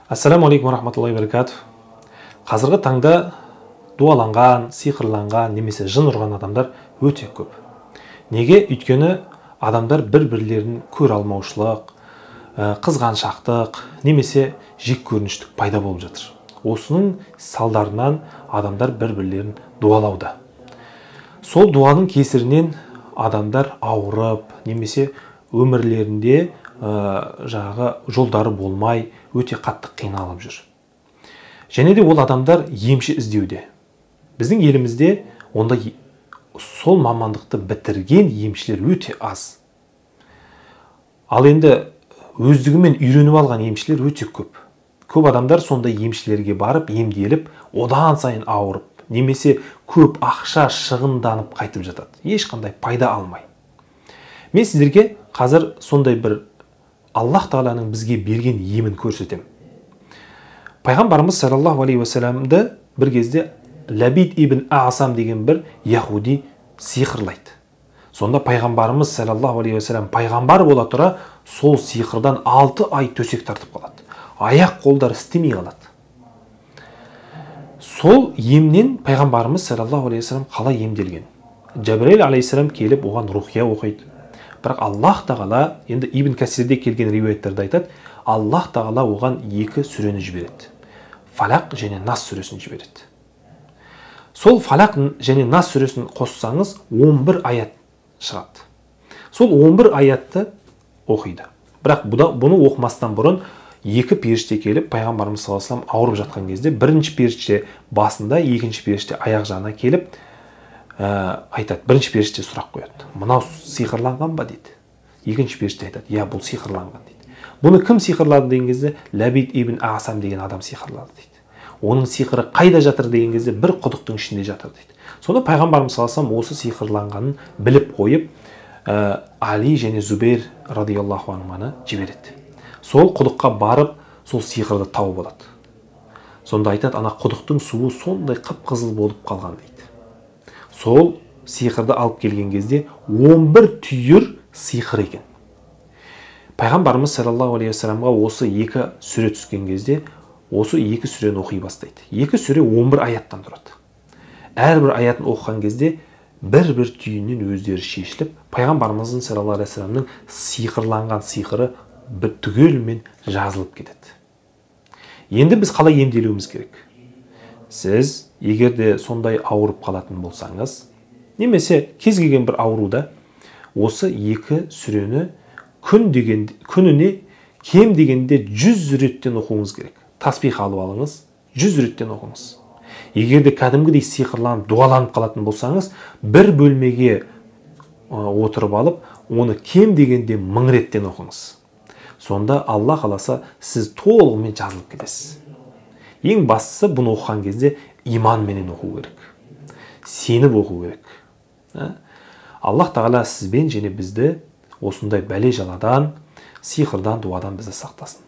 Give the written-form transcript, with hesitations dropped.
Ассаламу алейкум рахматуллахи баракату. Қазіргі таңда дуаланған, сиқырланған немесе жын ұрған адамдар өте көп. Неге? Өйткені адамдар бір-бірлерін көре алмаушылық, қызғаншақтық немесе жек көрініштік пайда болып жатыр. Осының салдарынан адамдар бір-бірлерін дуалауда. Сол дуаның кесірінен адамдар ауырып немесе өмірлерінде жолдары болмай өте қатты қиналып жүр. Және де ол адамдар емші іздеуде. Біздің елімізде онда сол мамандықты бітірген емшілер өте аз. Ал енді өздігімен үйреніп алған емшілер өте көп. Көп адамдар сондай емшілерге барып емделіп, одан сайын ауырып, немесе көп ақша шығынданып қайтып жатады. Ешқандай пайда алмай. Мен сіздерге қазір сондай бір Аллах Тағаланың бізге берген емін көрсетем. Пайғамбарымыз саллаллаху алейхи уассаламды бір кезде Лабид ибн Асам деген бір яхуди сиқырлайды. Сонда пайғамбарымыз саллаллаху алейхи уассалам пайғамбар бола тұра сол сиқырдан 6 ай төсек тартып қалады. Аяқ қолдары істемей қалады. Сол емнен пайғамбарымыз саллаллаху алейхи уассалам қалай емделген? Жабраил алейхиссалам келіп оған рухия оқиды. Бірақ Аллах Тағала, енді Ибн Касирде келген риуаяттарда айтады, Аллах Тағала оған 2 сүрені жібереді. Фалақ және Нас сүресін жібереді. Сол Фалақ және Нас сүресін қоссаңыз 11 аят шығады. Сол 11 аятты оқиды. Бірақ бұны оқымастан бұрын 2 періште келіп, пайғамбарымыз саллаллаху алейхи вассалам ауырып жатқан кезде, бірінші періште басында, екінші періште аяқ жағына келіп айтады. Бірінші періште сұрақ қояды. Мынау сиқырланған ба дейді. Екінші періште айтады, я, бұл сиқырланған дейді. Бұны кім сиқырлады деген кезде, Лабид ибн Асам деген адам сиқырлады дейді. Оның сиқыры қайда жатыр деген кезде, бір құдықтың ішінде жатыр дейді. Сонда пайғамбарымыз саллаллаху алейхи вассалам осы сиқырланғанын біліп қойып, Али және Зубейр радиаллаху анхуманы жібереді. Сол құдыққа барып, сол сиқырды тауып алады. Сонда айтады, ана құдықтың суы сондай қып-қызыл болып қалған дейді. Сол сиқырды алып келген кезде 11 түйір сиқыр екен. Пайғамбарымыз саллаллаху алейхи вассаламға осы 2 сүре түскен кезде, осы 2 сүрені оқи бастайды. 2 сүре 11 аяттан тұрады. Әрбір аяттын оқыған кезде бір-бір түйіннен өздері шешіліп, пайғамбарымыздың саллаллаху алейхи вассаламның сиқырланған сиқыры түгелімен жазылып кетеді. Енді біз қалай емделуіміз керек? Сіз егерде сондай ауырып қалатын болсаңыз, немесе кез келген бір ауруда осы 2 сүрені күніне кем дегенде 100 реттен оқуыңыз керек. Таспих алып алыңыз, 100 реттен оқыңыз. Егерде кәдімгідей сиқырланып, дуаланып қалатын болсаңыз, бір бөлмеге отырып алып, оны кем дегенде 1000 реттен оқыңыз. Сонда Алла қаласа сіз толығымен жазылып кетесіз. Ең бастысы бұны оқыған кезде иманменен оқу керек. Сеніп оқу керек. Аллах Тағала сізбен және бізді осындай бәле жаладан, сиқырдан, дуадан бізді сақтасын.